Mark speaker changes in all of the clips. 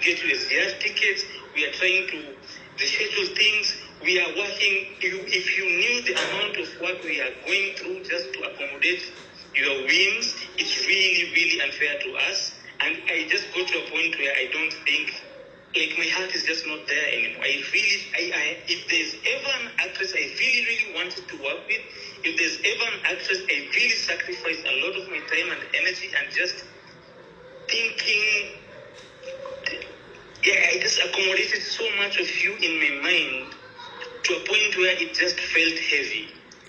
Speaker 1: get you SGR tickets. We are trying to reschedule things. We are working. If you knew the amount of work we are going through just to accommodate your whims, it's really, really unfair to us. And I just got to a point where I don't think, like, my heart is just not there anymore. If there's ever an actress I really, really wanted to work with, if there's ever an actress I really sacrificed a lot of my time and energy and just thinking, I just accommodated so much of you in my mind to a point where it just felt heavy.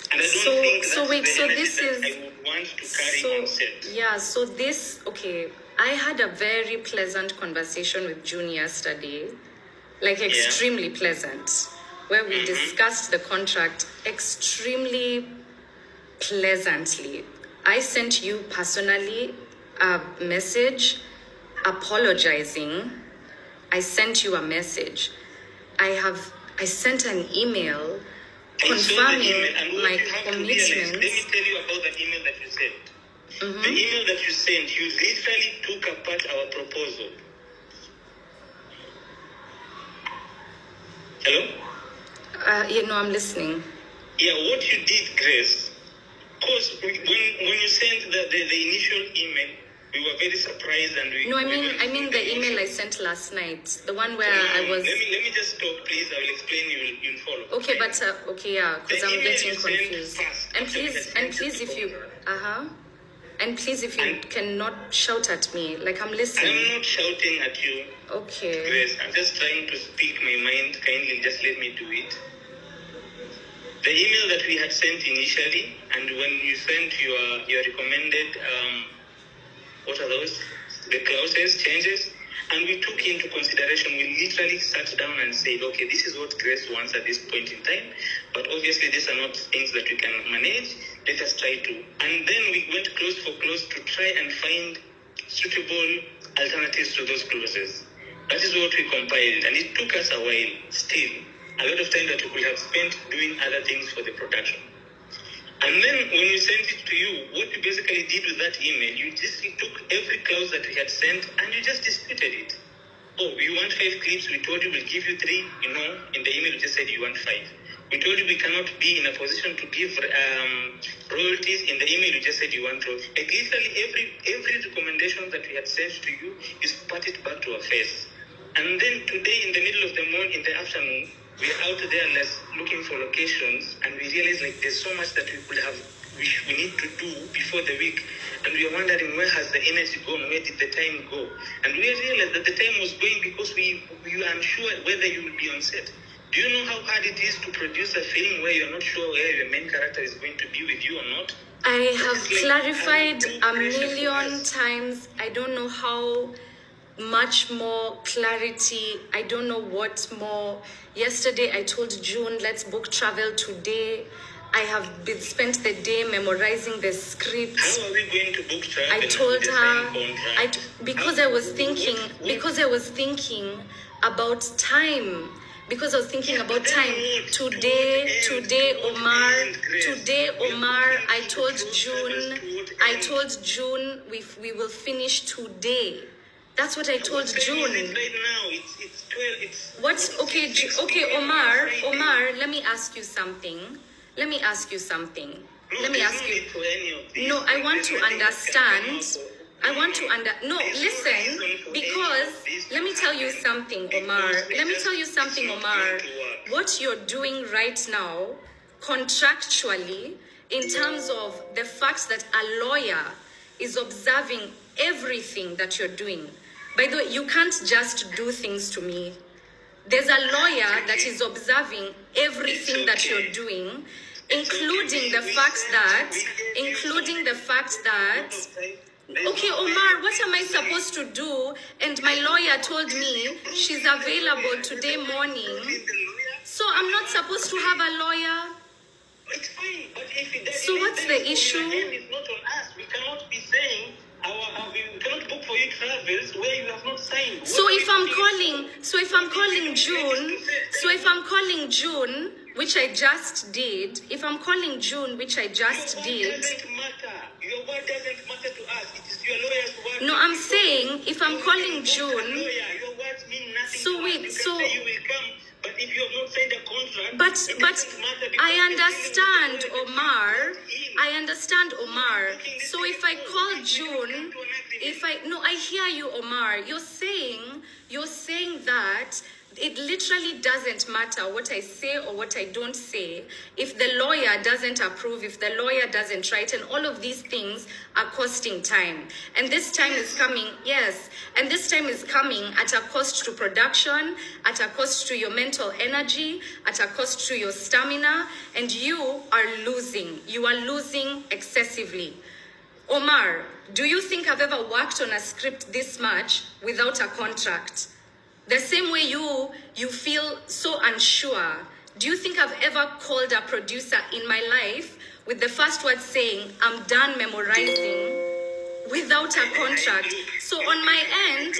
Speaker 1: And I don't think that's the energy that I would want to carry on set.
Speaker 2: Yeah, so this, okay, I had a very pleasant conversation with June yesterday, like extremely pleasant, where we discussed the contract extremely pleasantly. I sent you personally a message apologizing. I sent you a message. I sent an email confirming my commitment.
Speaker 1: Let me tell you about the email that you sent. The email that you sent, you literally took apart our proposal. Hello?
Speaker 2: I'm listening.
Speaker 1: Yeah, what you did, Grace, because when you sent the initial email, we were very surprised and we...
Speaker 2: No, I mean the email I sent last night, the one where I was...
Speaker 1: Let me just stop, please. I will explain. You'll follow.
Speaker 2: Okay, but because I'm getting confused. And please, if you... And please, if you cannot shout at me, like I'm listening.
Speaker 1: I'm not shouting at you.
Speaker 2: Okay.
Speaker 1: Grace, I'm just trying to speak my mind. Kindly just let me do it. The email that we had sent initially, and when you sent your recommended, what are those? The clauses, changes, and we took into consideration, we literally sat down and said, okay, this is what Grace wants at this point in time, but obviously these are not things that we can manage. Let us try to. And then we went close for close to try and find suitable alternatives to those clauses. That is what we compiled, and it took us a while, still, a lot of time that we could have spent doing other things for the production. And then when we sent it to you, what you basically did with that email, you took every clause that we had sent and you just disputed it. Oh, you want 5 clips, we told you we'll give you 3, in the email you just said you want 5. We told you we cannot be in a position to give royalties, in the email you just said you want royalties. Like literally every recommendation that we had sent to you, you spat it back to our face. And then today in the middle of the morning, in the afternoon, we're out there looking for locations, and we realize there's so much that we need to do before the week, and we are wondering where has the energy gone, where did the time go? And we realized that the time was going because we were unsure whether you will be on set. Do you know how hard it is to produce a film where you're not sure where your main character is going to be with you or not?
Speaker 2: I have clarified a million times. I don't know how much more clarity. I don't know what more. Yesterday I told June, let's book travel today. I have spent the day memorizing the script.
Speaker 1: How are we going to book travel?
Speaker 2: I told her because I was thinking about time. Because I was thinking about time. Today, Omar, I told June we will finish today. That's what I told June.
Speaker 1: Right now, it's 12.
Speaker 2: What? Okay, Omar, let me ask you something. No, I want to understand. No, listen, because let me tell you something, Omar. What you're doing right now, contractually, in terms of the fact that a lawyer is observing everything that you're doing. By the way, you can't just do things to me. There's a lawyer that is observing everything that you're doing, including the fact that, okay, Omar, what am I supposed to do? And my lawyer told me she's available today morning. So I'm not supposed to have a lawyer?
Speaker 1: It's fine, but if it doesn't,
Speaker 2: so what's the issue?
Speaker 1: It's not on us. We cannot be saying we cannot book for you travels where you have not signed.
Speaker 2: So if I'm calling June, which I just did,
Speaker 1: your word doesn't matter. Your word doesn't matter to us. It is your lawyer's word.
Speaker 2: No, I'm saying if I'm calling June.
Speaker 1: Your words mean nothing
Speaker 2: So
Speaker 1: to
Speaker 2: wait,
Speaker 1: us. You
Speaker 2: so-
Speaker 1: can say you will come, but if you have not signed a contract,
Speaker 2: But
Speaker 1: it
Speaker 2: but
Speaker 1: doesn't matter because
Speaker 2: I
Speaker 1: you're
Speaker 2: understand,
Speaker 1: dealing with the lawyer that
Speaker 2: Omar.
Speaker 1: you brought in.
Speaker 2: I understand, Omar.
Speaker 1: Making this
Speaker 2: So
Speaker 1: thing
Speaker 2: if I
Speaker 1: go,
Speaker 2: call
Speaker 1: we cannot
Speaker 2: June,
Speaker 1: come to an agreement.
Speaker 2: if I no, I hear you, Omar. You're saying that it literally doesn't matter what I say or what I don't say if the lawyer doesn't approve, if the lawyer doesn't write, and all of these things are costing time. And this time is coming, yes, and this time is coming at a cost to production, at a cost to your mental energy, at a cost to your stamina, and you are losing. You are losing excessively. Omar, do you think I've ever worked on a script this much without a contract? The same way you feel so unsure. Do you think I've ever called a producer in my life with the first word saying, I'm done memorizing, without a contract? So on my end,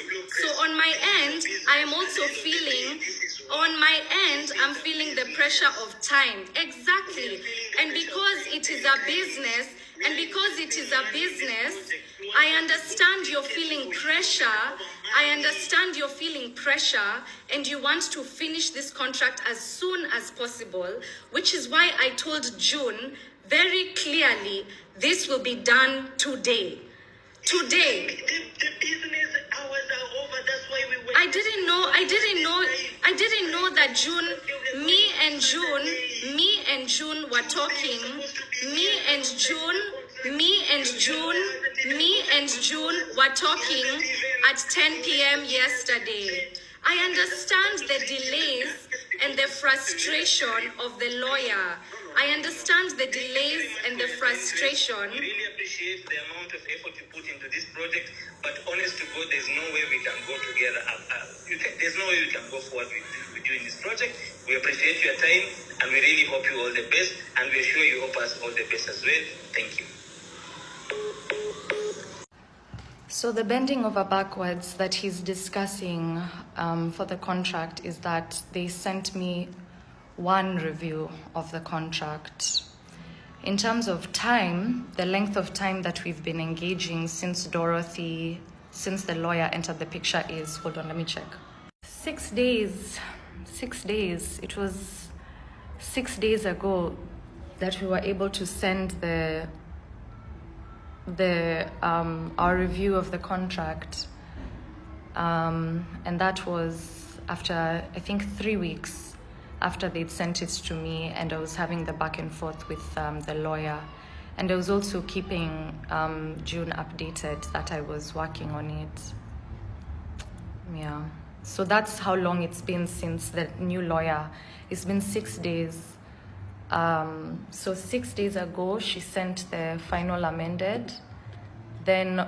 Speaker 2: I am also feeling, on my end, I'm feeling the pressure of time. Exactly. And because it is a business, I understand you're feeling pressure. I understand you're feeling pressure and you want to finish this contract as soon as possible, which is why I told June very clearly, this will be done today. Today.
Speaker 1: The business hours are over. That's why we went.
Speaker 2: I didn't know that me and June were talking. Me and June were talking at 10 p.m. yesterday. I understand the delays and the frustration of the lawyer. I understand the delays and the frustration.
Speaker 1: We really appreciate the amount of effort you put into this project, but honest to God, there's no way we can go together. There's no way we can go forward with you in this project. We appreciate your time, and we really hope you all the best, and we're sure you hope us all the best as well. Thank you.
Speaker 2: So the bending over backwards that he's discussing for the contract is that they sent me one review of the contract. In terms of time, the length of time that we've been engaging since the lawyer entered the picture is, hold on, let me check. 6 days. It was 6 days ago that we were able to send our review of the contract. And that was after, I think, 3 weeks after they'd sent it to me, and I was having the back and forth with the lawyer. And I was also keeping June updated that I was working on it. Yeah. So that's how long it's been since the new lawyer. It's been 6 days. So 6 days ago, she sent the final amended. Then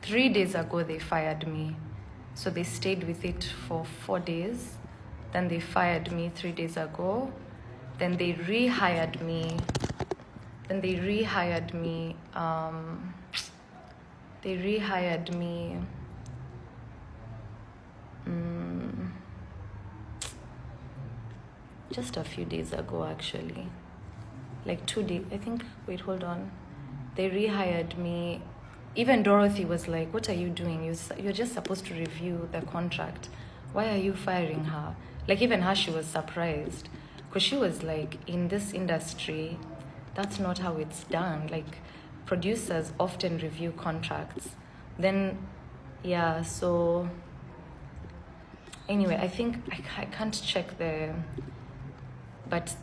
Speaker 2: 3 days ago, they fired me. So they stayed with it for 4 days. Then they fired me 3 days ago. Then they rehired me. Just a few days ago, actually. Like 2 days, I think. Wait, hold on. They rehired me. Even Dorothy was like, what are you doing? You're just supposed to review the contract. Why are you firing her? Like, even her, she was surprised. Because she was like, in this industry, that's not how it's done. Like, producers often review contracts. Then, yeah, so... Anyway, I think, I can't check but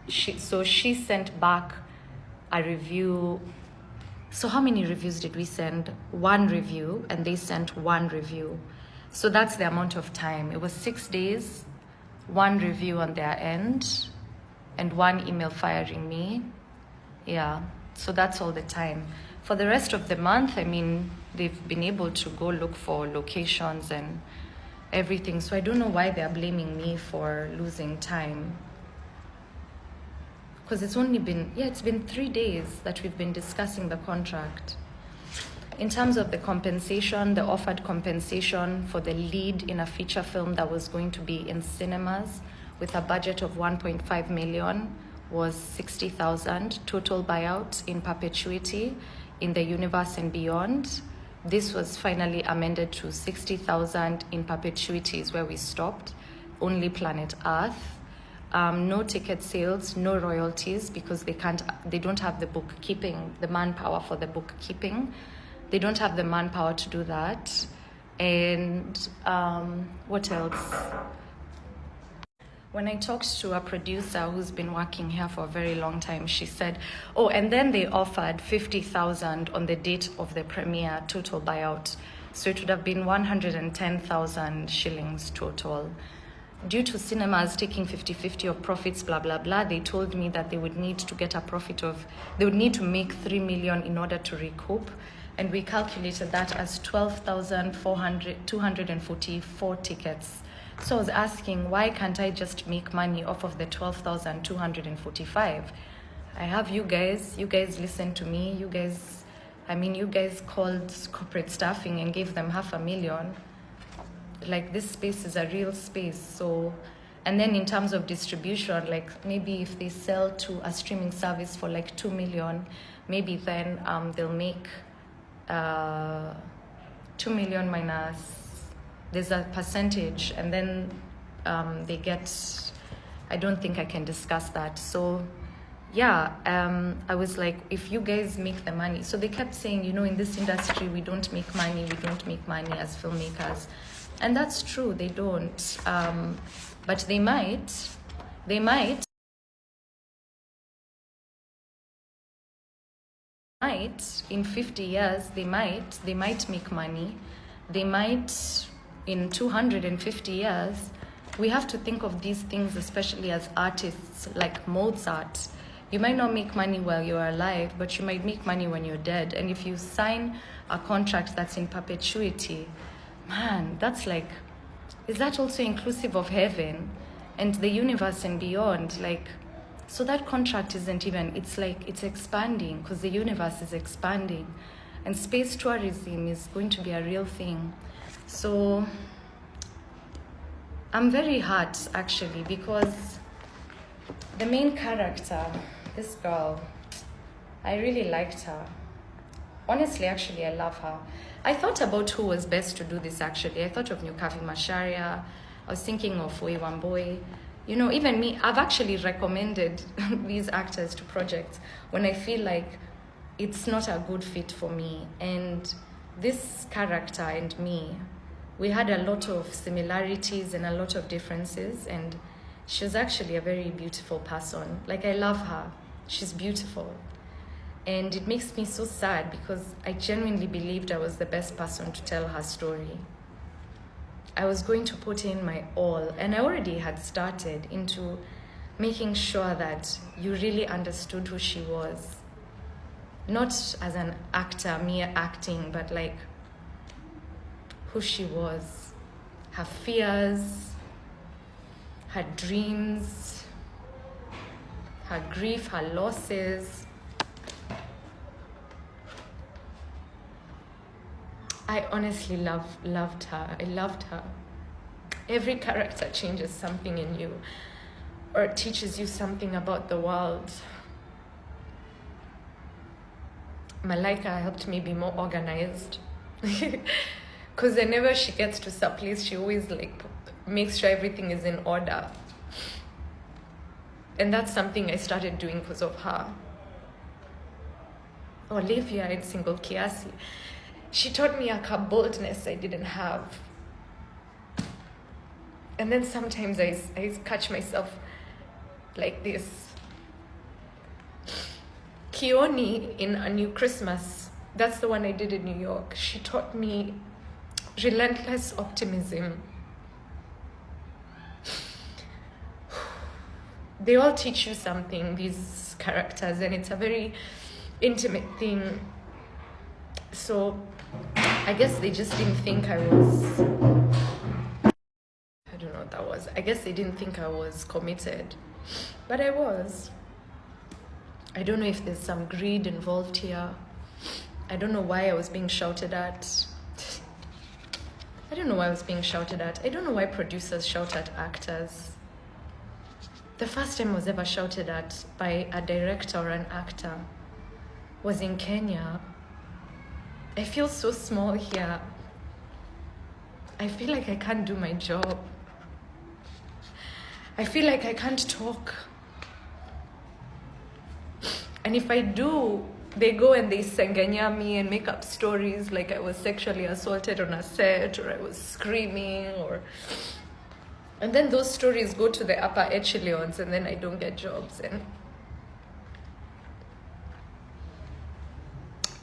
Speaker 2: she sent back a review. So how many reviews did we send? One review, and they sent one review. So that's the amount of time. It was 6 days, one review on their end, and one email firing me. Yeah, so that's all the time. For the rest of the month, I mean, they've been able to go look for locations and everything. So I don't know why they're blaming me for losing time. Because it's been 3 days that we've been discussing the contract. In terms of the compensation, the offered compensation for the lead in a feature film that was going to be in cinemas with a budget of 1.5 million was 60,000 total buyout in perpetuity in the universe and beyond. This was finally amended to 60,000 in perpetuity is where we stopped. Only planet Earth. No ticket sales, no royalties, because they don't have the bookkeeping, the manpower for the bookkeeping. They don't have the manpower to do that. And what else? When I talked to a producer who's been working here for a very long time, she said, oh, and then they offered 50,000 on the date of the premiere total buyout. So it would have been 110,000 shillings total. Due to cinemas taking 50-50 of profits, blah, blah, blah, they told me that they would need to get a profit of, they would need to make 3 million in order to recoup. And we calculated that as 12,244 tickets. So I was asking, why can't I just make money off of the 12,245? I have you guys listen to me. You guys called corporate staffing and gave them 500,000. Like, this space is a real space. So, and then in terms of distribution, like maybe if they sell to a streaming service for like 2 million, maybe then they'll make 2 million minus, there's a percentage, and then they get, I don't think I can discuss that. So yeah, I was like, if you guys make the money. So they kept saying, you know, in this industry, we don't make money as filmmakers. And that's true, they don't. But they might. In 50 years, they might make money. They might, in 250 years. We have to think of these things, especially as artists, like Mozart. You might not make money while you're alive, but you might make money when you're dead. And if you sign a contract that's in perpetuity, man, that's like, is that also inclusive of heaven and the universe and beyond? Like, so that contract isn't even, it's like, it's expanding because the universe is expanding and space tourism is going to be a real thing. So I'm very hurt actually, because the main character, this girl, I really liked her. Honestly, actually, I love her. I thought about who was best to do this actually. I thought of Nyukavi Masharia. I was thinking of Wei Wamboi. You know, even me, I've actually recommended these actors to projects when I feel like it's not a good fit for me. And this character and me, we had a lot of similarities and a lot of differences. And she was actually a very beautiful person. Like, I love her. She's beautiful. And it makes me so sad because I genuinely believed I was the best person to tell her story. I was going to put in my all, and I already had started into making sure that you really understood who she was. Not as an actor, mere acting, but like who she was. Her fears, her dreams, her grief, her losses. I honestly loved her. I loved her. Every character changes something in you or teaches you something about the world. Malaika helped me be more organized. Because whenever she gets to some place, she always like makes sure everything is in order. And that's something I started doing because of her. Olivia in Single Kiasi. She taught me a boldness I didn't have. And then sometimes I catch myself like this. Kioni in A New Christmas, that's the one I did in New York. She taught me relentless optimism. They all teach you something, these characters, and it's a very intimate thing. So I guess they just didn't think I was, I don't know what that was. I guess they didn't think I was committed, but I was. I don't know if there's some greed involved here. I don't know why I was being shouted at. I don't know why producers shout at actors.
Speaker 3: The first time I was ever shouted at by a director or an actor was in Kenya. I feel so small here. I feel like I can't do my job. I feel like I can't talk. And if I do, they go and they sengenya me and make up stories like I was sexually assaulted on a set, or I was screaming, or... And then those stories go to the upper echelons, and then I don't get jobs. And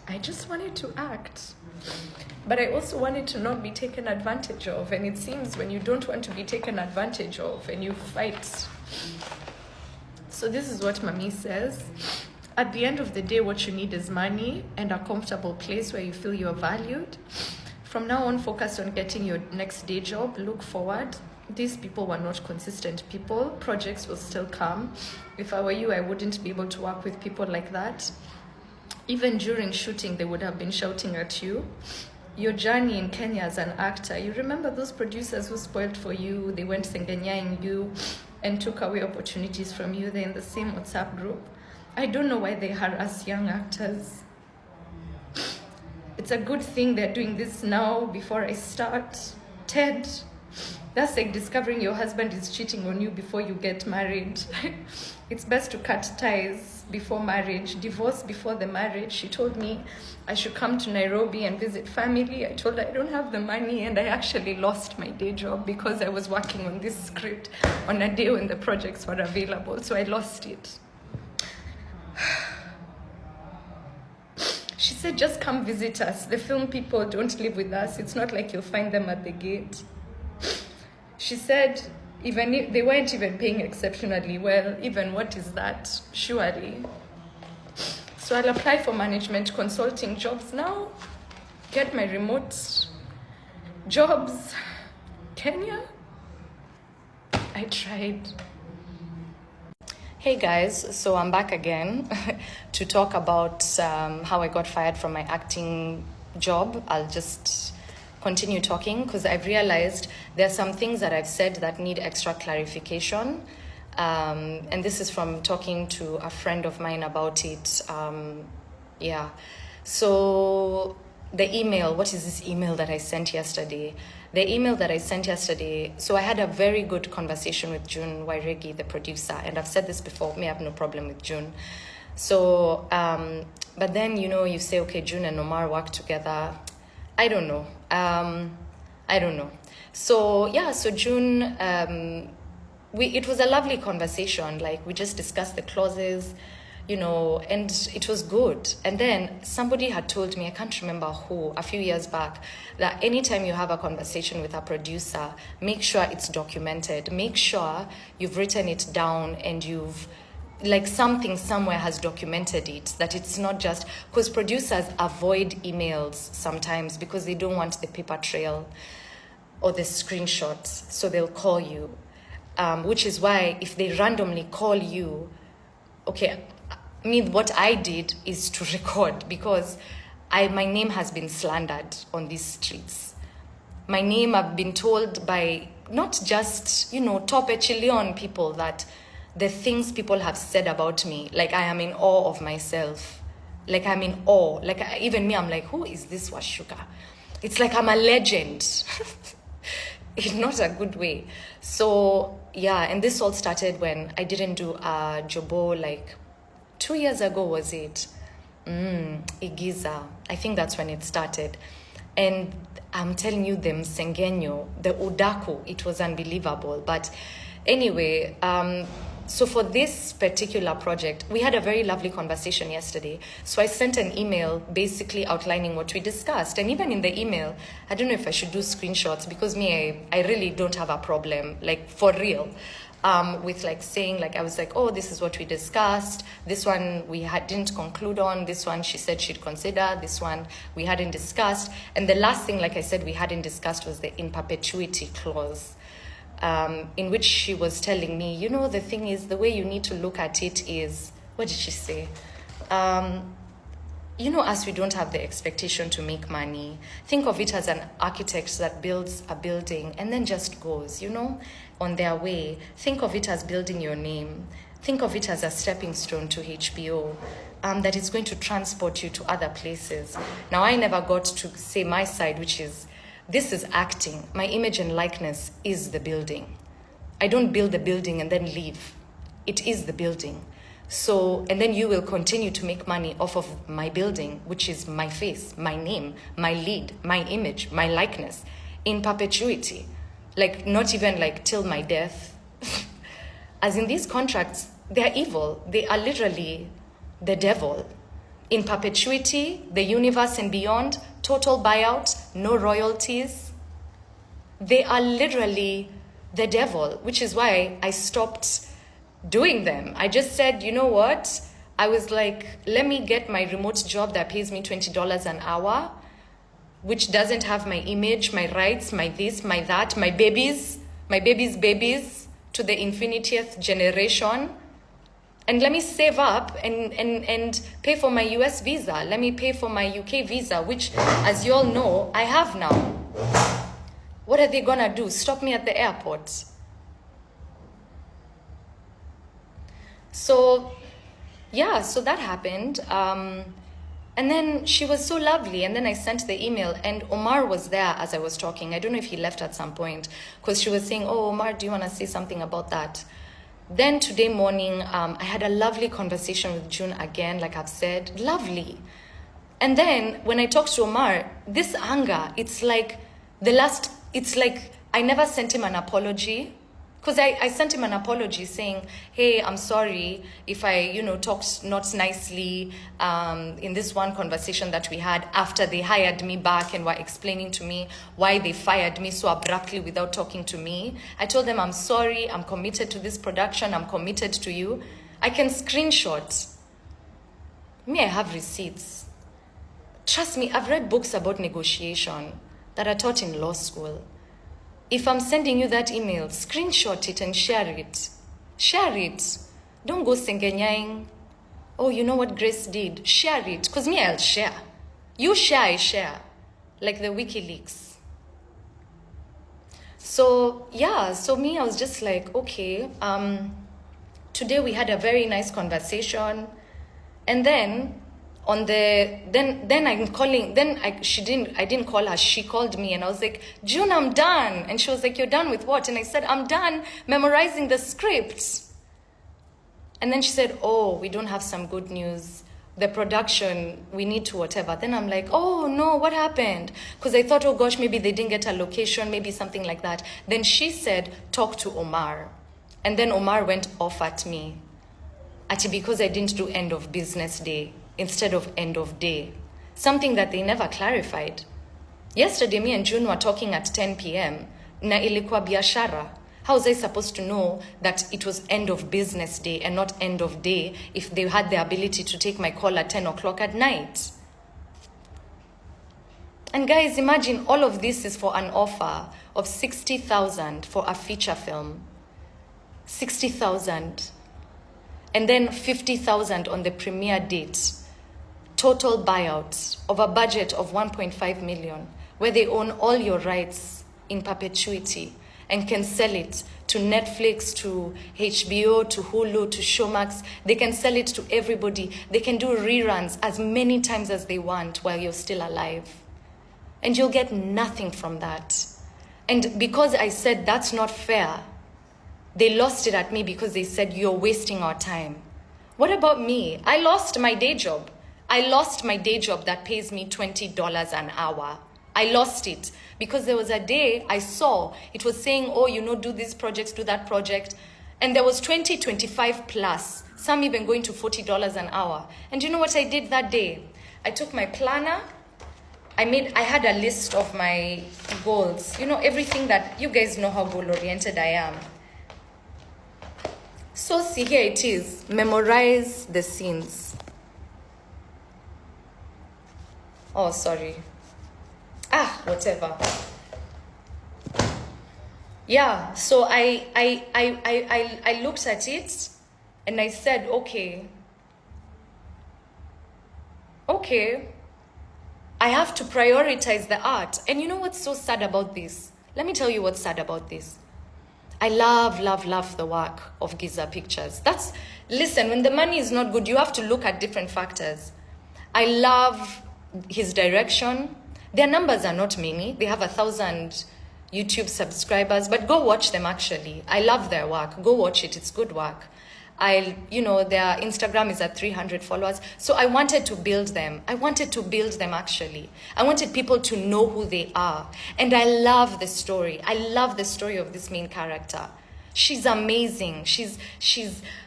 Speaker 3: I just wanted to act. But I also wanted to not be taken advantage of. And it seems when you don't want to be taken advantage of and you fight. So this is what Mami says. At the end of the day, what you need is money and a comfortable place where you feel you're valued. From now on, focus on getting your next day job. Look forward. These people were not consistent people. Projects will still come. If I were you, I wouldn't be able to work with people like that. Even during shooting, they would have been shouting at you. Your journey in Kenya as an actor, you remember those producers who spoiled for you, they went sengenyaing you and took away opportunities from you. They're in the same WhatsApp group. I don't know why they harass young actors. It's a good thing they're doing this now before I start. Ted, that's like discovering your husband is cheating on you before you get married. It's best to cut ties before marriage, divorce before the marriage. She told me I should come to Nairobi and visit family. I told her I don't have the money, and I actually lost my day job because I was working on this script on a day when the projects were available, so I lost it. She said, just come visit us. The film people don't live with us. It's not like you'll find them at the gate. She said, even if they weren't even paying exceptionally well, even what is that, surely. So I'll apply for management consulting jobs now, get my remote jobs. Kenya, I tried. Hey guys, so I'm back again to talk about how I got fired from my acting job. I'll just continue talking because I've realized there are some things that I've said that need extra clarification. And this is from talking to a friend of mine about it. Yeah. So the email, what is this email that I sent yesterday? The email that I sent yesterday, so I had a very good conversation with June Wairegi, the producer, and I've said this before, me have no problem with June. So, but then, you know, you say, okay, June and Omar work together. I don't know. I don't know. So, yeah, so June, it was a lovely conversation. Like, we just discussed the clauses, you know, and it was good. And then somebody had told me, I can't remember who, a few years back, that anytime you have a conversation with a producer, make sure it's documented. Make sure you've written it down and you've, like, something somewhere has documented it, that it's not just, because producers avoid emails sometimes because they don't want the paper trail or the screenshots, so they'll call you, which is why if they randomly call you, okay, I mean, what I did is to record because my name has been slandered on these streets. My name, I've been told by not just, you know, top echelon people that the things people have said about me, like I am in awe of myself. Like I'm in awe. Like even me, I'm like, who is this Wacuka? It's like I'm a legend. In not a good way. So yeah, and this all started when I didn't do a jobo like 2 years ago, was it? Igiza. I think that's when it started. And I'm telling you, the msengenyo, the udaku, it was unbelievable. But anyway, so for this particular project, we had a very lovely conversation yesterday. So I sent an email basically outlining what we discussed. And even in the email, I don't know if I should do screenshots because I really don't have a problem, like for real. With like saying, like I was like, oh, this is what we discussed. This one we didn't conclude on. This one she said she'd consider. This one we hadn't discussed. And the last thing, like I said, we hadn't discussed was the in perpetuity clause, in which she was telling me, you know, the thing is, the way you need to look at it is, what did she say? as we don't have the expectation to make money, think of it as an architect that builds a building and then just goes, on their way. Think of it as building your name. Think of it as a stepping stone to HBO, that is going to transport you to other places. Now, I never got to say my side, which is, this is acting. My image and likeness is the building. I don't build the building and then leave. It is the building. So, and then you will continue to make money off of my building, which is my face, my name, my lead, my image, my likeness, in perpetuity. Like, not even like till my death. As in, these contracts, they're evil. They are literally the devil. In perpetuity, the universe and beyond, total buyout, no royalties. They are literally the devil, which is why I stopped doing them. I just said, you know what? I was like, let me get my remote job that pays me $20 an hour, which doesn't have my image, my rights, my this, my that, my babies' babies to the infinitieth generation. And let me save up and pay for my US visa. Let me pay for my UK visa, which, as you all know, I have now. What are they gonna do? Stop me at the airport? So, yeah, so that happened. And then she was so lovely. And then I sent the email, and Omar was there as I was talking. I don't know if he left at some point, because she was saying, oh, Omar, do you want to say something about that? Then today morning, I had a lovely conversation with June again, like I've said, lovely. And then when I talked to Omar, this anger, it's like I never sent him an apology. Because I sent him an apology saying, hey, I'm sorry if I, talked not nicely in this one conversation that we had after they hired me back and were explaining to me why they fired me so abruptly without talking to me. I told them, I'm sorry, I'm committed to this production, I'm committed to you. I can screenshot. Me, I have receipts. Trust me, I've read books about negotiation that are taught in law school. If I'm sending you that email, screenshot it and share it. Share it. Don't go sengenyang. Oh, you know what Grace did? Share it. Because me, I'll share. You share, I share. Like the WikiLeaks. So, yeah. So me, I was just like, okay. Today we had a very nice conversation. And then I'm calling, I didn't call her, she called me, and I was like, June, I'm done. And she was like, you're done with what? And I said, I'm done memorizing the script. And then she said, oh, we don't have some good news. The production, we need to whatever. Then I'm like, oh no, what happened? Because I thought, oh gosh, maybe they didn't get a location, maybe something like that. Then she said, talk to Omar. And then Omar went off at me. Actually, because I didn't do end of business day instead of end of day. Something that they never clarified. Yesterday, me and June were talking at 10 p.m. Na ilikuwa biashara. How was I supposed to know that it was end of business day and not end of day if they had the ability to take my call at 10 o'clock at night? And guys, imagine all of this is for an offer of 60,000 for a feature film. 60,000. And then 50,000 on the premiere date. Total buyout of a budget of 1.5 million, where they own all your rights in perpetuity and can sell it to Netflix, to HBO, to Hulu, to Showmax. They can sell it to everybody. They can do reruns as many times as they want while you're still alive. And you'll get nothing from that. And because I said that's not fair, they lost it at me because they said, you're wasting our time. What about me? I lost my day job. I lost my day job that pays me $20 an hour. I lost it because there was a day I saw it was saying, oh, do this project, do that project. And there was 20, 25 plus, some even going to $40 an hour. And you know what I did that day? I took my planner. I had a list of my goals. Everything that you guys know how goal-oriented I am. So see, here it is. Memorize the scenes. Oh, sorry. Whatever. Yeah, so I looked at it and I said, okay, okay, I have to prioritize the art. And you know what's so sad about this? Let me tell you what's sad about this. I love the work of Giza Pictures. Listen, when the money is not good, you have to look at different factors. I love his direction. Their numbers are not many. They have 1,000 YouTube subscribers, but go watch them actually. I love their work. Go watch it. It's good work. Their Instagram is at 300 followers. So I wanted to build them. Actually. I wanted people to know who they are. And I love the story. I love the story of this main character. She's amazing. She's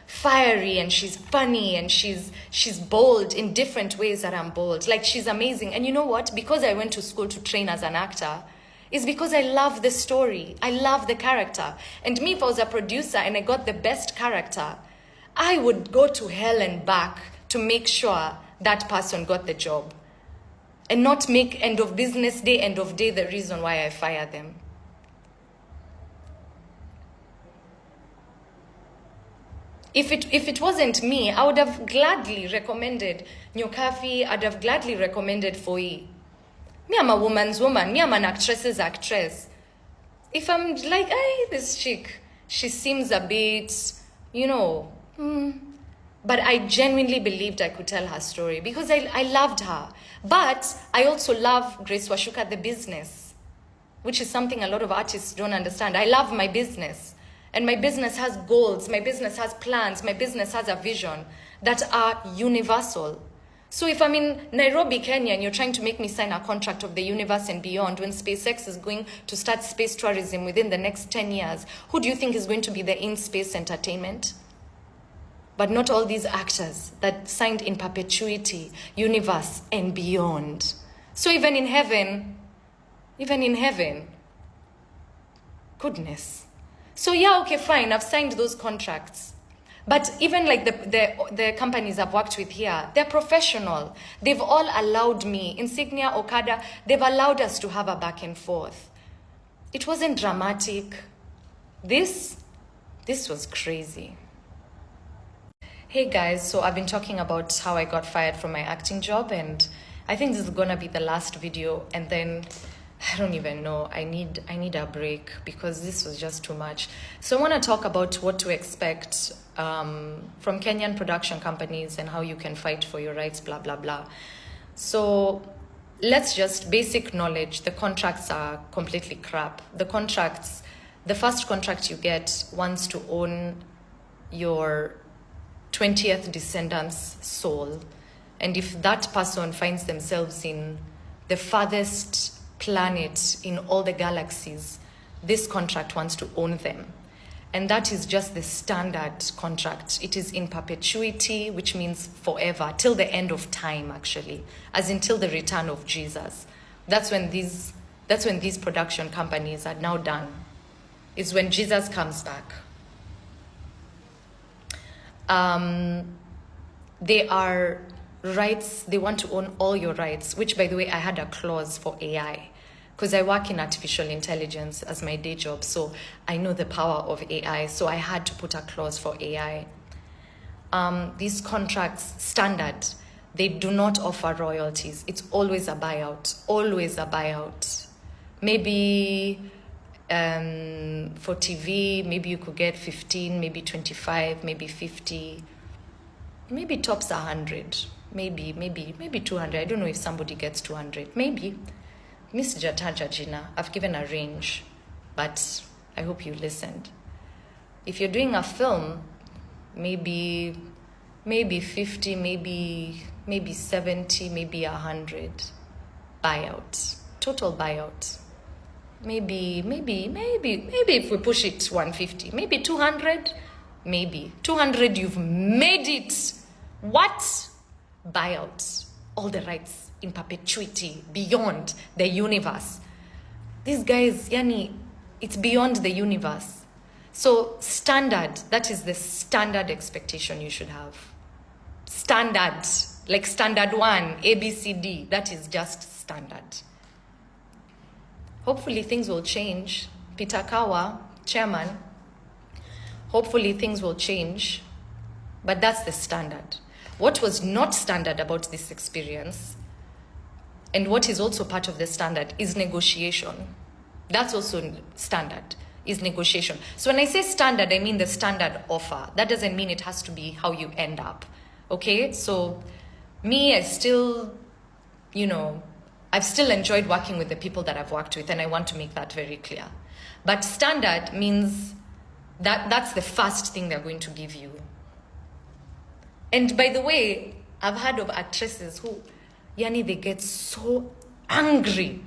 Speaker 3: fiery and she's funny and she's bold in different ways that I'm bold. Like, she's amazing. And you know what? Because I went to school to train as an actor, is because I love the story. I love the character. And me, if I was a producer and I got the best character, I would go to hell and back to make sure that person got the job and not make end of day the reason why I fire them. If it wasn't me, I would have gladly recommended Nyokafi, I'd have gladly recommended Foi. Me, I'm a woman's woman. Me, I'm an actress's actress. If I'm like, hey, this chick, she seems a bit, but I genuinely believed I could tell her story because I loved her. But I also love Grace Wacuka, the business, which is something a lot of artists don't understand. I love my business. And my business has goals. My business has plans. My business has a vision that are universal. So if I'm in Nairobi, Kenya, and you're trying to make me sign a contract of the universe and beyond, when SpaceX is going to start space tourism within the next 10 years, who do you think is going to be the in-space entertainment? But not all these actors that signed in perpetuity, universe and beyond. So even in heaven, goodness. So yeah, okay, fine, I've signed those contracts. But even like the companies I've worked with here, they're professional. They've all allowed me, Insignia, Okada, they've allowed us to have a back and forth. It wasn't dramatic. This was crazy. Hey guys, so I've been talking about how I got fired from my acting job, and I think this is gonna be the last video, and then I don't even know. I need a break because this was just too much. So I want to talk about what to expect from Kenyan production companies and how you can fight for your rights, blah, blah, blah. So let's just basic knowledge. The contracts are completely crap. The first contract you get wants to own your 20th descendant's soul. And if that person finds themselves in the farthest planet in all the galaxies, this contract wants to own them. And that is just the standard contract. It is in perpetuity, which means forever, till the end of time, actually, as until the return of Jesus. That's when these production companies are now done. It's when Jesus comes back. They are rights, they want to own all your rights, which, by the way, I had a clause for AI because I work in artificial intelligence as my day job, so I know the power of AI, so I had to put a clause for AI. These contracts, standard, they do not offer royalties. It's always a buyout. Maybe for TV, maybe you could get 15, maybe 25, maybe 50, maybe tops 100. Maybe 200. I don't know if somebody gets 200. Maybe. Miss Jataja Gina, I've given a range, but I hope you listened. If you're doing a film, maybe 50, maybe 70, maybe 100 buyout, total buyout. Maybe if we push it 150, maybe 200, maybe 200. You've made it. What? Buyout, all the rights in perpetuity, beyond the universe. These guys, yani, it's beyond the universe. So standard, that is the standard expectation you should have. Standard, like standard 1, A, B, C, D, that is just standard. Hopefully things will change. Peter Kawa, chairman, hopefully things will change, but that's the standard. What was not standard about this experience, and what is also part of the standard, is negotiation. That's also standard, is negotiation. So when I say standard, I mean the standard offer. That doesn't mean it has to be how you end up. Okay? So me, I still, I've still enjoyed working with the people that I've worked with, and I want to make that very clear. But standard means that's the first thing they're going to give you. And by the way, I've heard of actresses who, they get so angry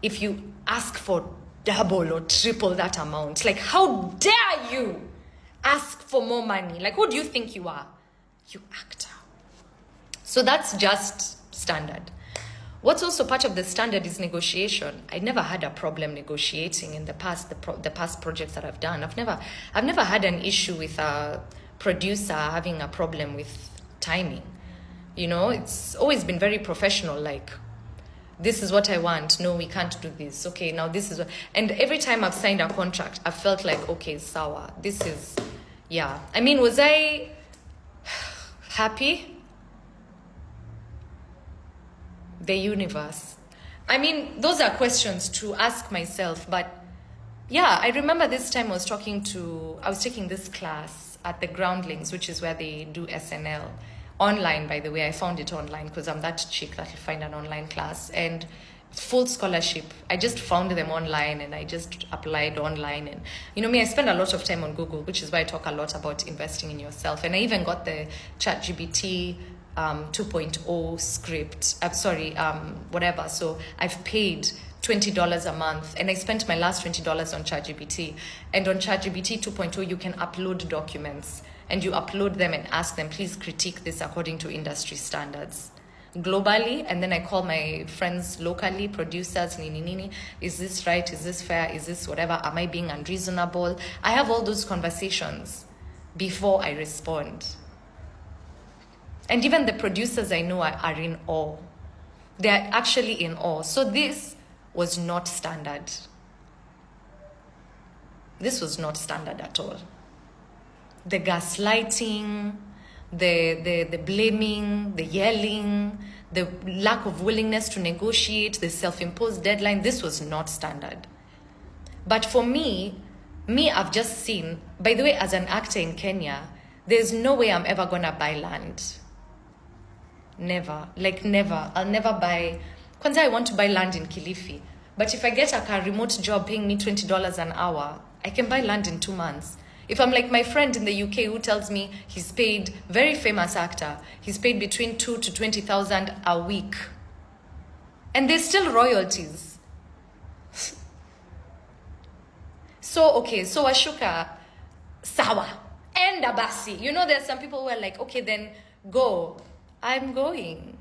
Speaker 3: if you ask for double or triple that amount. Like, how dare you ask for more money? Like, who do you think you are? You actor. So that's just standard. What's also part of the standard is negotiation. I never had a problem negotiating in the past, the past projects that I've done. I've never had an issue with a producer having a problem with timing. It's always been very professional. Like, this is what I want. No, we can't do this. Okay, now this is what... And every time I've signed a contract, I felt like, okay, sawa, this is... Yeah. I mean, was I happy? The universe. I mean, those are questions to ask myself. But yeah, I remember this time I was taking this class at the Groundlings, which is where they do SNL. Online, by the way. I found it online because I'm that chick that will find an online class. And full scholarship. I just found them online and I just applied online. And me, I spend a lot of time on Google, which is why I talk a lot about investing in yourself. And I even got the ChatGPT 2.0 script. Whatever. So I've paid $20 a month, and I spent my last $20 on ChatGPT. And on ChatGPT 2.0, you can upload documents, and you upload them and ask them, please critique this according to industry standards globally. And then I call my friends locally, producers, is this right? Is this fair? Is this whatever? Am I being unreasonable? I have all those conversations before I respond. And even the producers I know are in awe. They're actually in awe. So this was not standard. This was not standard at all. The gaslighting, the blaming, the yelling, the lack of willingness to negotiate, the self-imposed deadline, this was not standard. But for me, I've just seen, by the way, as an actor in Kenya, there's no way I'm ever gonna buy land. Never. Like, never. I'll never buy... Kwanza, I want to buy land in Kilifi. But if I get a remote job paying me $20 an hour, I can buy land in 2 months. If I'm like my friend in the UK who tells me he's paid, very famous actor, he's paid between 2 to 20,000 a week. And there's still royalties. So Wacuka, sawa, and abasi. There's some people who are like, okay, then go. I'm going.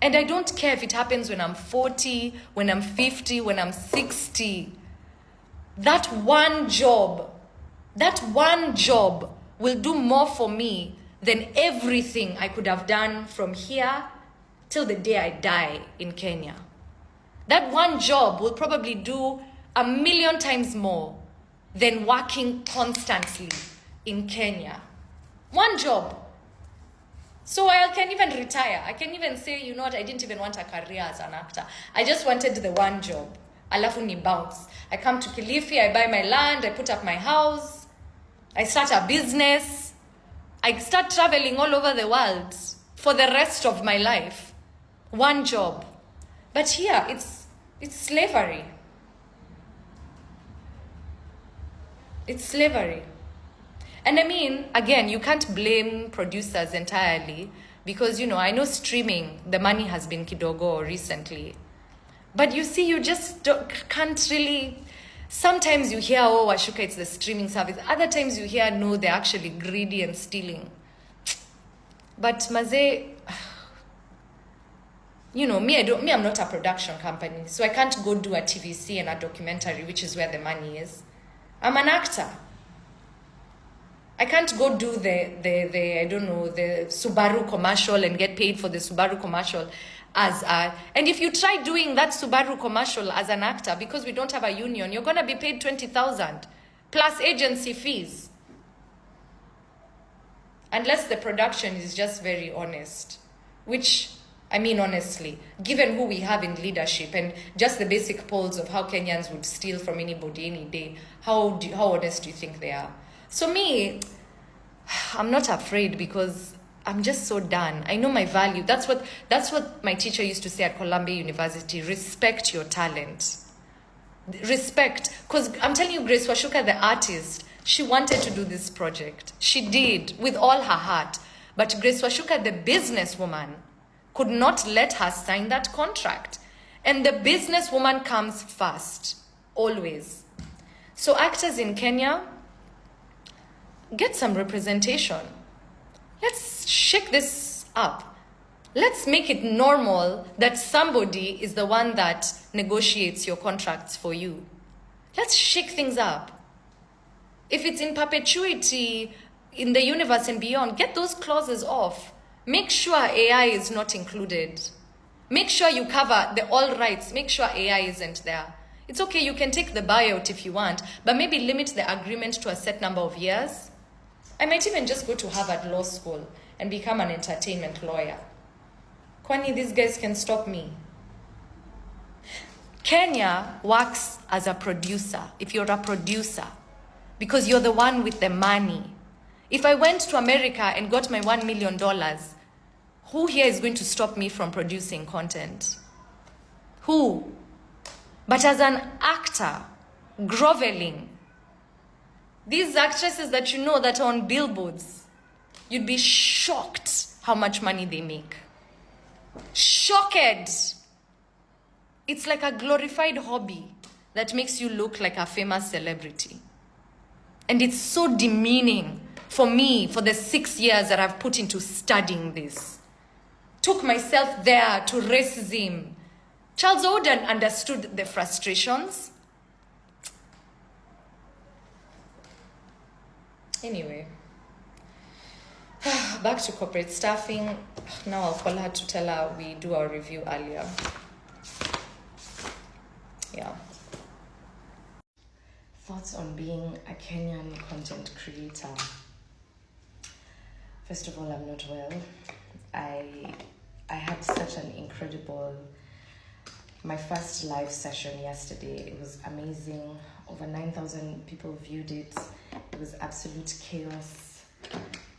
Speaker 3: And I don't care if it happens when I'm 40, when I'm 50, when I'm 60. That one job will do more for me than everything I could have done from here till the day I die in Kenya. That one job will probably do 1,000,000 times more than working constantly in Kenya. One job. So I can even retire. I can even say, you know what, I didn't even want a career as an actor. I just wanted the one job. Alafu ni bounce. I come to Kilifi, I buy my land, I put up my house, I start a business, I start traveling all over the world for the rest of my life. One job. But here, it's slavery. It's slavery. And I mean, again, you can't blame producers entirely because, I know streaming, the money has been kidogo recently. But you see, you just can't really... Sometimes you hear, oh, Wacuka, it's the streaming service. Other times you hear, no, they're actually greedy and stealing. But Maze, me, I'm not a production company, so I can't go do a TVC and a documentary, which is where the money is. I'm an actor. I can't go do the Subaru commercial and get paid for the Subaru commercial and if you try doing that Subaru commercial as an actor, because we don't have a union, you're going to be paid 20,000 plus agency fees. unless the production is just very honest, which, I mean, honestly, given who we have in leadership and just the basic polls of how Kenyans would steal from anybody any day, how honest do you think they are? So me, I'm not afraid because I'm just so done. I know my value. That's what my teacher used to say at Columbia University. Respect your talent. Respect. Because I'm telling you, Grace Wacuka, the artist, she wanted to do this project. She did with all her heart. But Grace Wacuka, the businesswoman, could not let her sign that contract. And the businesswoman comes first, always. So actors in Kenya, get some representation. Let's shake this up. Let's make it normal that somebody is the one that negotiates your contracts for you. Let's shake things up. If it's in perpetuity in the universe and beyond, get those clauses off. Make sure AI is not included. Make sure you cover the all rights. Make sure AI isn't there. It's okay, you can take the buyout if you want, but maybe limit the agreement to a set number of years. I might even just go to Harvard Law School and become an entertainment lawyer. Kwani, these guys can stop me. Kenya works as a producer, if you're a producer, because you're the one with the money. If I went to America and got my $1 million, who here is going to stop me from producing content? Who? But as an actor, groveling, these actresses that you know that are on billboards, you'd be shocked how much money they make. Shocked. It's like a glorified hobby that makes you look like a famous celebrity. And it's so demeaning for me, for the 6 years that I've put into studying this. Took myself there to racism. Charles Oden understood the frustrations. Anyway, back to corporate staffing. Now I'll call her to tell her we do our review earlier. Yeah. Thoughts on being a Kenyan content creator. First of all, I'm not well. I had such an incredible, my first live session yesterday. It was amazing. Over 9,000 people viewed it. It was absolute chaos.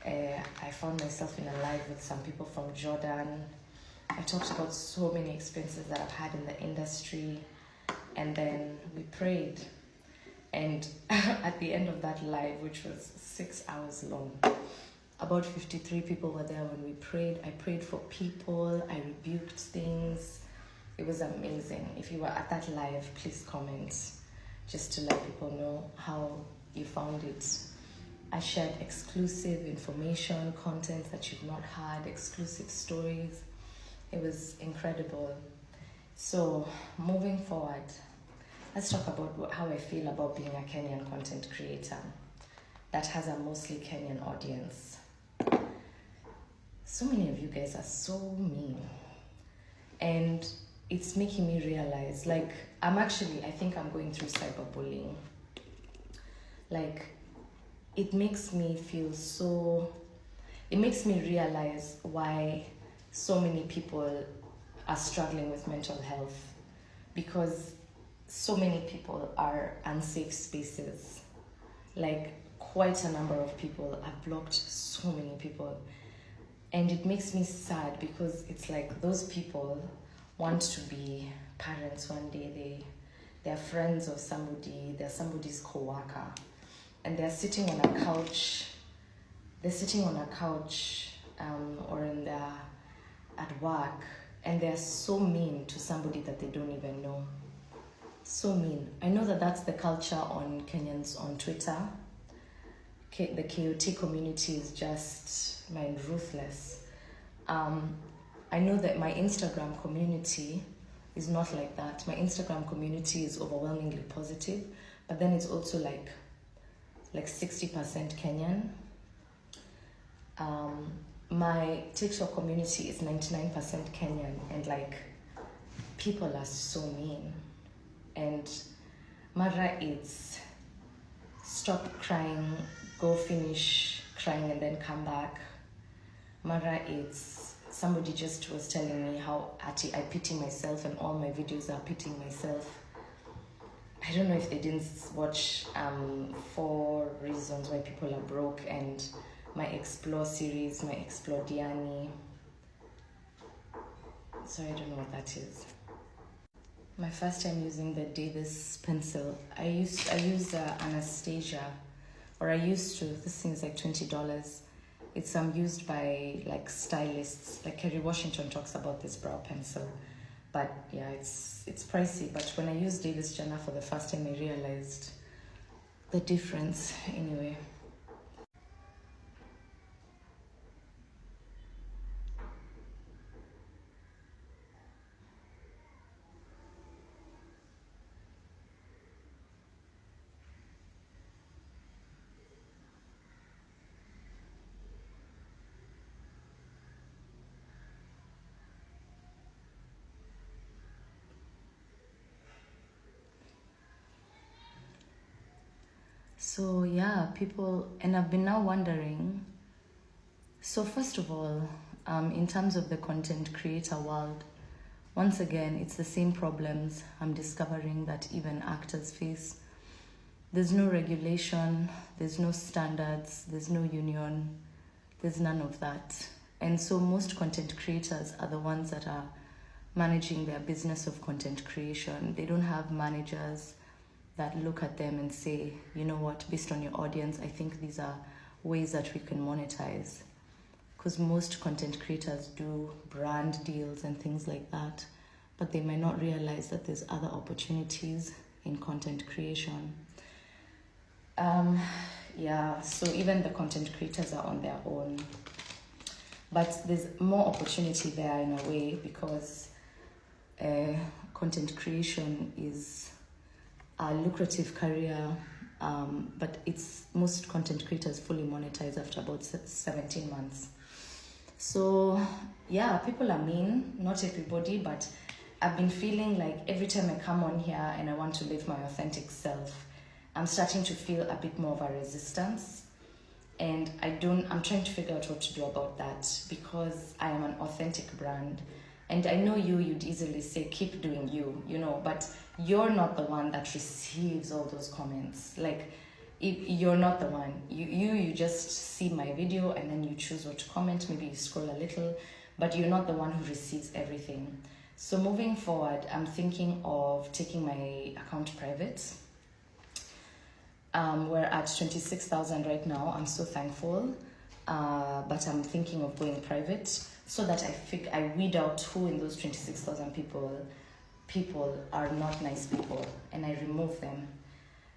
Speaker 3: I found myself in a live with some people from Jordan. I talked about so many experiences that I've had in the industry. And then we prayed. And at the end of that live, which was 6 hours long, about 53 people were there when we prayed. I prayed for people. I rebuked things. It was amazing. If you were at that live, please comment just to let people know how you found it. I shared exclusive information, content that you've not had, exclusive stories. It was incredible. So moving forward, let's talk about how I feel about being a Kenyan content creator that has a mostly Kenyan audience. So many of you guys are so mean. And it's making me realize, like, I think I'm going through cyberbullying. Like, it makes me realize why so many people are struggling with mental health, because so many people are unsafe spaces. Like, quite a number of people have blocked so many people. And it makes me sad because it's like those people want to be parents one day. They're friends of somebody, they're somebody's co-worker. And they're sitting on a couch. Or at work, and they're so mean to somebody that they don't even know. So mean. I know that that's the culture on Kenyans on Twitter. The KOT community is just, ruthless. I know that my Instagram community is not like that. My Instagram community is overwhelmingly positive, but then it's also like 60% Kenyan. My TikTok community is 99% Kenyan, and like, people are so mean. And Mara, it's stop crying, go finish crying and then come back. Mara, it's somebody just was telling me how I pity myself and all my videos are pitying myself. I don't know if they didn't watch 4 reasons why people are broke and my Explore series, my Explore Diani. So I don't know what that is. My first time using the Davis pencil, I use Anastasia, or I used to. This thing is like $20. It's used by like stylists. Like Kerry Washington talks about this brow pencil, but yeah, it's pricey. But when I used Davis Jana for the first time, I realized the difference. Anyway. So yeah, people, and I've been now wondering, so first of all, in terms of the content creator world, once again, it's the same problems I'm discovering that even actors face. There's no regulation, there's no standards, there's no union, there's none of that. And so most content creators are the ones that are managing their business of content creation. They don't have managers that look at them and say, you know what, based on your audience, I think these are ways that we can monetize. Because most content creators do brand deals and things like that, but they might not realize that there's other opportunities in content creation. Yeah, so even the content creators are on their own, but there's more opportunity there in a way, because content creation is a lucrative career, but it's most content creators fully monetize after about 17 months. So yeah, people are mean, not everybody, but I've been feeling like every time I come on here and I want to live my authentic self, I'm starting to feel a bit more of a resistance, and I'm trying to figure out what to do about that, because I am an authentic brand. And I know you'd easily say, keep doing you, but you're not the one that receives all those comments. Like, you're not the one. You just see my video and then you choose what to comment. Maybe you scroll a little, but you're not the one who receives everything. So moving forward, I'm thinking of taking my account private. We're at 26,000 right now. I'm so thankful, but I'm thinking of going private, so that I weed out who in those 26,000 people are not nice people, and I remove them.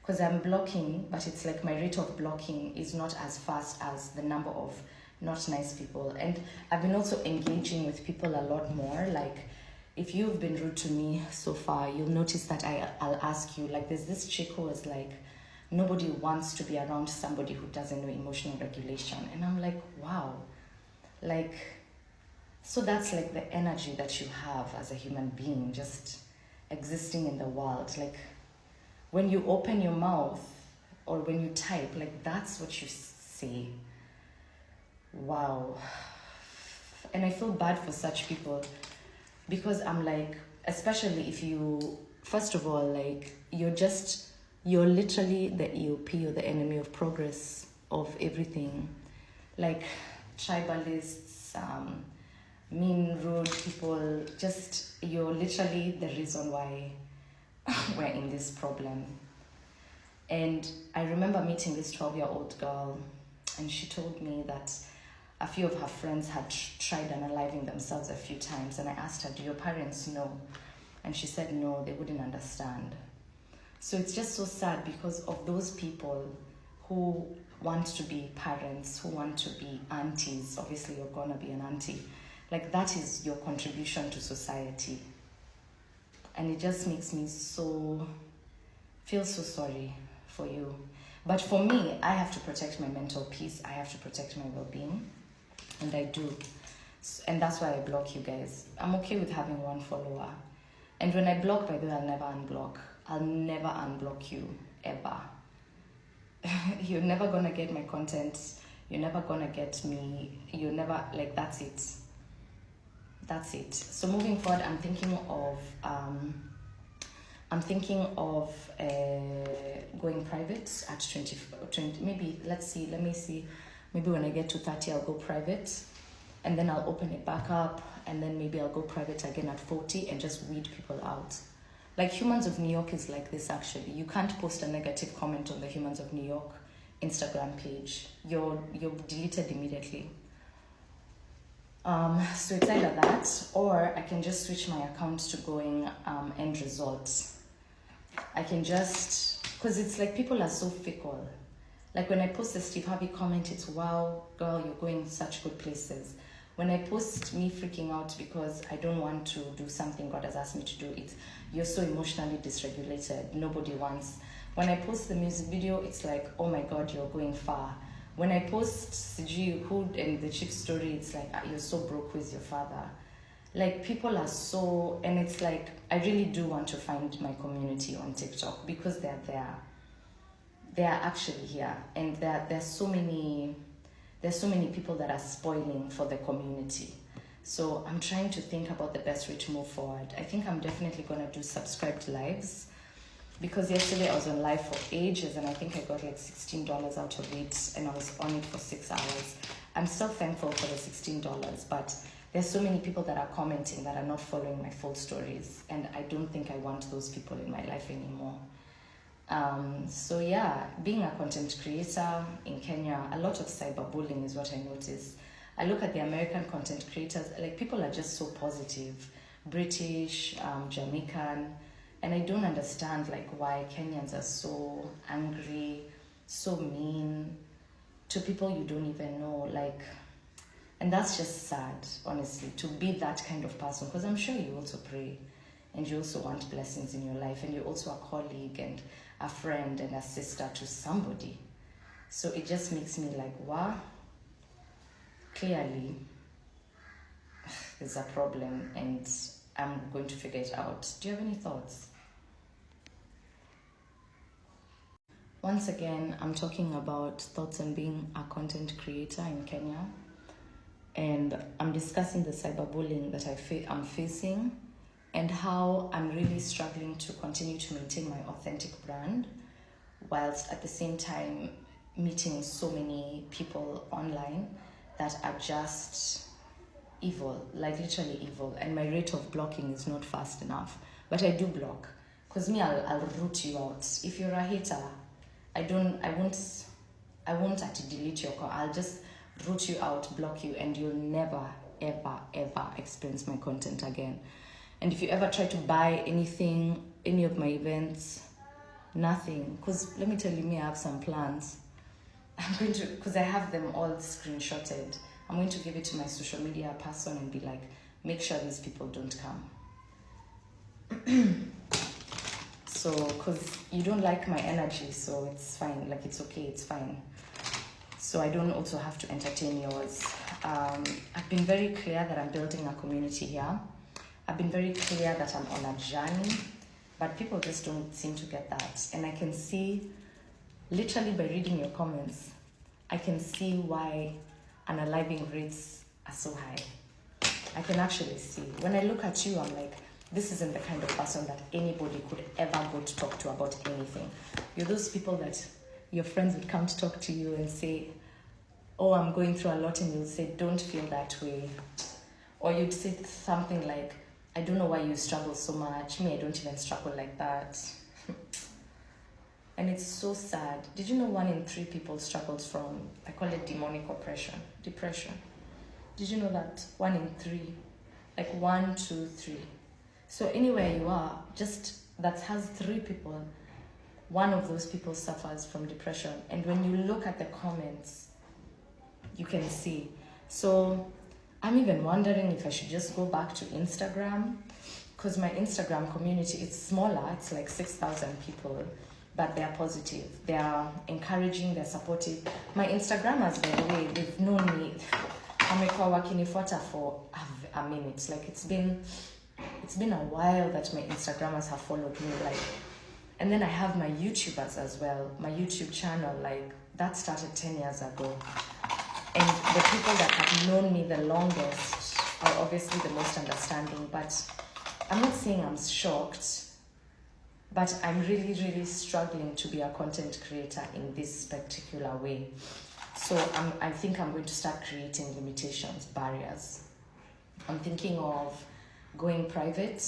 Speaker 3: Because I'm blocking, but it's like my rate of blocking is not as fast as the number of not nice people. And I've been also engaging with people a lot more. Like, if you've been rude to me so far, you'll notice that I'll ask you, like, there's this chick who was like, nobody wants to be around somebody who doesn't know emotional regulation. And I'm like, wow. Like, so that's like the energy that you have as a human being, just existing in the world. Like, when you open your mouth or when you type, like, that's what you say. Wow. And I feel bad for such people, because I'm like, especially if you, first of all, like, you're literally the EOP, or the enemy of progress of everything. Like, tribalists, mean, rude people, just, you're literally the reason why we're in this problem. And I remember meeting this 12-year-old girl, and she told me that a few of her friends had tried unaliving themselves a few times, and I asked her, do your parents know? And she said no, they wouldn't understand. So it's just so sad, because of those people who want to be parents, who want to be aunties. Obviously, you're gonna be an auntie. Like, that is your contribution to society. And it just makes me feel so sorry for you. But for me, I have to protect my mental peace. I have to protect my well-being. And I do. And that's why I block you guys. I'm okay with having one follower. And when I block, by the way, I'll never unblock. I'll never unblock you, ever. You're never gonna get my content. You're never gonna get me. You're never, like, that's it. That's it. So moving forward, I'm thinking of going private at 20, maybe, let me see, maybe when I get to 30, I'll go private, and then I'll open it back up, and then maybe I'll go private again at 40 and just weed people out. Like, Humans of New York is like this, actually. You can't post a negative comment on the Humans of New York Instagram page. You're deleted immediately. So it's either that, or I can just switch my account to going end results. I can just, because it's like people are so fickle. Like when I post a Steve Harvey comment, it's wow, girl, you're going such good places. When I post me freaking out because I don't want to do something God has asked me to do, it's you're so emotionally dysregulated, nobody wants. When I post the music video, it's like, oh my God, you're going far. When I post CG Hood and the chick story, it's like, you're so broke, with your father. Like, people are so, and it's like, I really do want to find my community on TikTok because they're there. They are actually here, and there's so many people that are spoiling for the community. So I'm trying to think about the best way to move forward. I think I'm definitely gonna do subscribed lives, because yesterday I was on live for ages and I think I got like $16 out of it, and I was on it for 6 hours. I'm still thankful for the $16, but there's so many people that are commenting that are not following my full stories, and I don't think I want those people in my life anymore. So yeah, being a content creator in Kenya, a lot of cyberbullying is what I notice. I look at the American content creators, like, people are just so positive, British, Jamaican, and I don't understand like why Kenyans are so angry, so mean to people you don't even know, like, and that's just sad, honestly, to be that kind of person, because I'm sure you also pray and you also want blessings in your life, and you're also a colleague and a friend and a sister to somebody. So it just makes me like, wow, clearly there's a problem and I'm going to figure it out. Do you have any thoughts? Once again, I'm talking about thoughts on being a content creator in Kenya, and I'm discussing the cyberbullying that I'm facing, and how I'm really struggling to continue to maintain my authentic brand, whilst at the same time meeting so many people online that are just evil, like literally evil, and my rate of blocking is not fast enough. But I do block, because me, I'll root you out. If you're a hater, I won't actually delete your call. I'll just root you out, block you, and you'll never, ever, ever experience my content again. And if you ever try to buy anything, any of my events, nothing. Because let me tell you, me, I have some plans. I'm going to, because I have them all screenshotted, I'm going to give it to my social media person and be like, make sure these people don't come. So, because you don't like my energy, so it's fine. Like, it's okay, it's fine. So I don't also have to entertain yours. I've been very clear that I'm building a community here. I've been very clear that I'm on a journey, but people just don't seem to get that. And I can see, literally by reading your comments, I can see why unaliving rates are so high. I can actually see. When I look at you, I'm like, this isn't the kind of person that anybody could ever go to talk to about anything. You're those people that your friends would come to talk to you and say, oh, I'm going through a lot, and you'll say, don't feel that way. Or you'd say something like, I don't know why you struggle so much. Me, I don't even struggle like that. And it's so sad. Did you know 1 in 3 people struggles from, I call it demonic oppression, depression. Did you know that? 1 in 3, like 1, 2, 3. So anywhere you are, just that has 3 people, one of those people suffers from depression. And when you look at the comments, you can see. So I'm even wondering if I should just go back to Instagram, because my Instagram community, it's smaller, it's like 6,000 people, but they're positive, they are encouraging, they're supportive. My Instagrammers, by the way, they've known me. Wamekuwa wakinifuata for a minute. Like, it's been a while that my Instagrammers have followed me. Like, and then I have my YouTubers as well. My YouTube channel, like, that started 10 years ago. And the people that have known me the longest are obviously the most understanding. But I'm not saying I'm shocked, but I'm really, really struggling to be a content creator in this particular way. So I think I'm going to start creating limitations, barriers. I'm thinking of going private.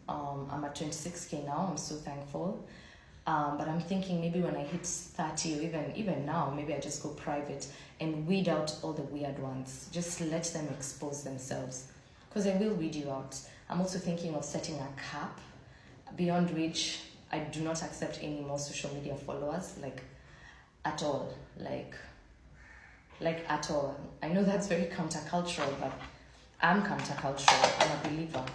Speaker 3: I'm at 26K now, I'm so thankful. But I'm thinking maybe when I hit 30 or even now, maybe I just go private and weed out all the weird ones. Just let them expose themselves. Because I will weed you out. I'm also thinking of setting a cap beyond which I do not accept any more social media followers, like at all. Like at all. I know that's very countercultural, but I'm countercultural. I'm a believer.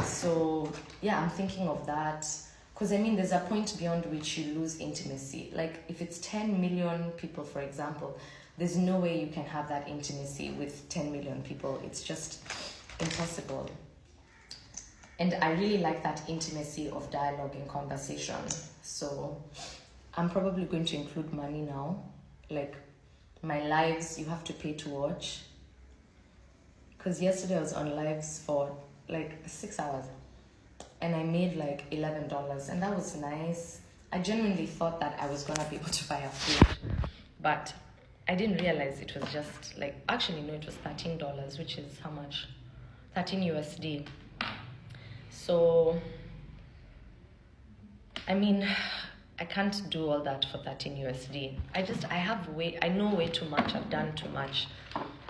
Speaker 3: So yeah, I'm thinking of that. Because I mean, there's a point beyond which you lose intimacy. Like if it's 10 million people, for example, there's no way you can have that intimacy with 10 million people. It's just impossible. And I really like that intimacy of dialogue and conversation. So I'm probably going to include money now. Like my lives, you have to pay to watch. Because yesterday I was on lives for like 6 hours. And I made like $11, and that was nice. I genuinely thought that I was gonna be able to buy a food, but I didn't realize it was just like, actually no, it was $13, which is how much? 13 USD. So, I mean, I can't do all that for 13 USD. I know way too much, I've done too much.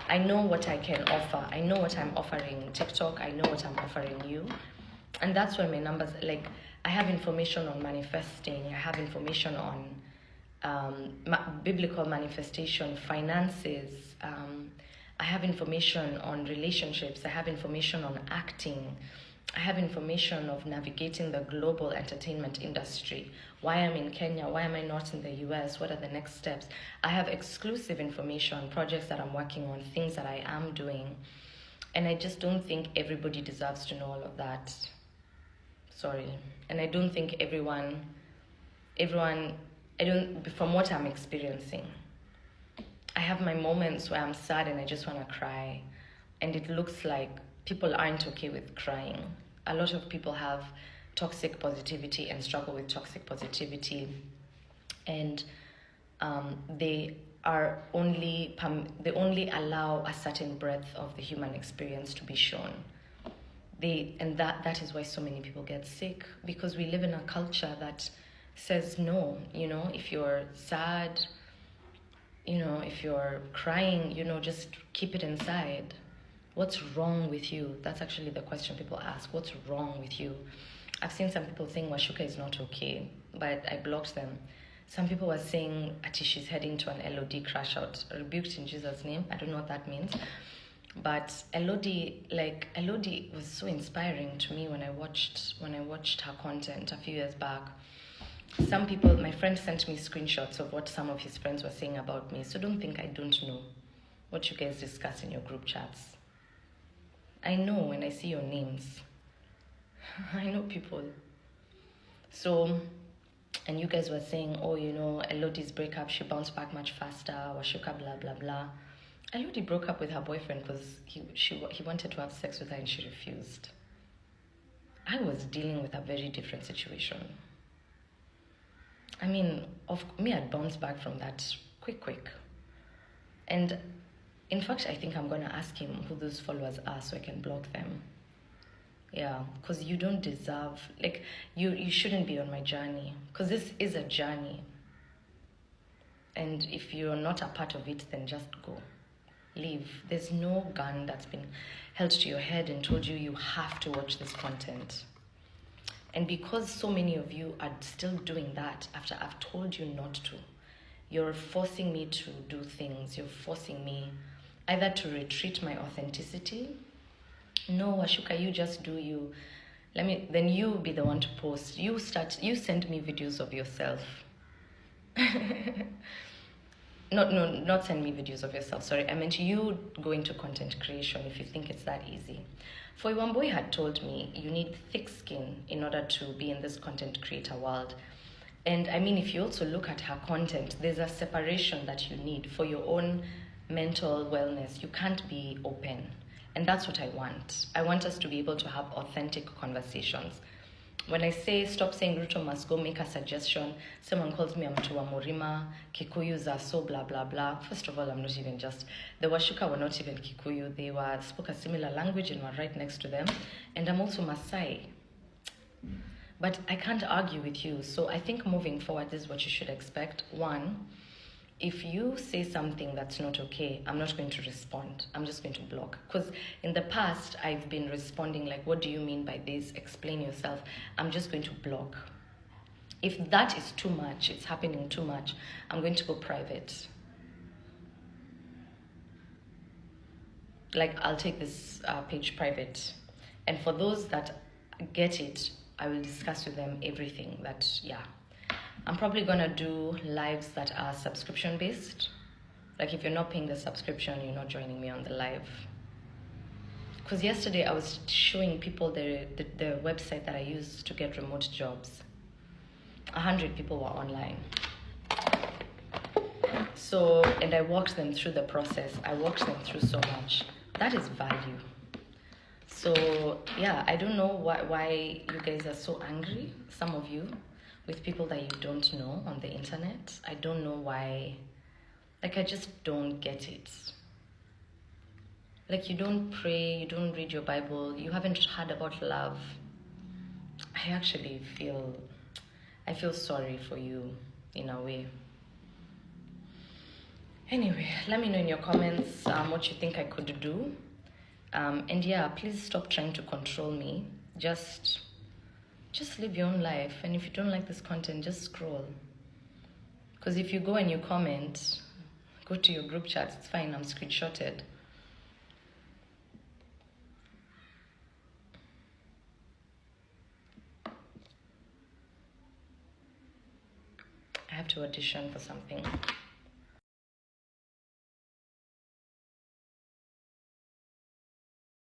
Speaker 3: I know what I can offer. I know what I'm offering TikTok, I know what I'm offering you. And that's why my numbers, like, I have information on manifesting, I have information on biblical manifestation, finances, I have information on relationships, I have information on acting, I have information of navigating the global entertainment industry, why I'm in Kenya, why am I not in the US, what are the next steps. I have exclusive information, projects that I'm working on, things that I am doing. And I just don't think everybody deserves to know all of that. Sorry. And I don't think everyone, from what I'm experiencing, I have my moments where I'm sad and I just want to cry. And it looks like people aren't okay with crying. A lot of people have toxic positivity and struggle with toxic positivity. And they only allow a certain breadth of the human experience to be shown. That is why so many people get sick, because we live in a culture that says no, if you're sad, if you're crying, just keep it inside. What's wrong with you? That's actually the question people ask. What's wrong with you? I've seen some people saying Wacuka is not okay, but I blocked them. Some people were saying Ati she's heading to an LOD crash out, rebuked in Jesus' name. I don't know what that means. But Elodie was so inspiring to me when I watched her content a few years back. Some people, my friend sent me screenshots of what some of his friends were saying about me. So don't think I don't know what you guys discuss in your group chats. I know when I see your names. I know people. So, and you guys were saying, oh, Elodie's breakup, she bounced back much faster, Wacuka, blah, blah, blah. Elodie broke up with her boyfriend because he wanted to have sex with her and she refused. I was dealing with a very different situation. I mean, I'd bounced back from that quick. And in fact, I think I'm going to ask him who those followers are so I can block them. Yeah, because you don't deserve, you shouldn't be on my journey, because this is a journey. And if you're not a part of it, then just go. Leave. There's no gun that's been held to your head and told you have to watch this content. And because so many of you are still doing that after I've told you not to, you're forcing me to do things. You're forcing me either to retreat my authenticity. No, Wacuka, you just do you. Then you be the one to post. You send me videos of yourself. Not send me videos of yourself, sorry. I meant you go into content creation if you think it's that easy. For one boy had told me, you need thick skin in order to be in this content creator world. And I mean, if you also look at her content, there's a separation that you need for your own mental wellness. You can't be open. And that's what I want. I want us to be able to have authentic conversations. When I say stop saying Ruto must go make a suggestion, someone calls me Mtu wa Murima, Kikuyus are so blah blah blah. First of all, I'm not even just, the Wacuka were not even Kikuyu. They spoke a similar language and were right next to them. And I'm also Maasai. But I can't argue with you. So I think moving forward, this is what you should expect. One, if you say something that's not okay, I'm not going to respond. I'm just going to block. Because in the past, I've been responding like, what do you mean by this? Explain yourself. I'm just going to block. If that is too much, it's happening too much, I'm going to go private. Like, I'll take this page private. And for those that get it, I will discuss with them everything that, yeah. I'm probably gonna do lives that are subscription based. Like if you're not paying the subscription, you're not joining me on the live. Because yesterday I was showing people the website that I use to get remote jobs. 100 people were online. So, and I walked them through the process. I walked them through so much. That is value. So yeah, I don't know why you guys are so angry, some of you, with people that you don't know on the internet. I don't know why. Like, I just don't get it. Like, you don't pray, you don't read your Bible, you haven't heard about love. I actually feel sorry for you in a way. Anyway, let me know in your comments what you think I could do. And yeah, please stop trying to control me. Just live your own life. And if you don't like this content, just scroll. Because if you go and you comment, go to your group chat, it's fine, I'm screenshotted. I have to audition for something.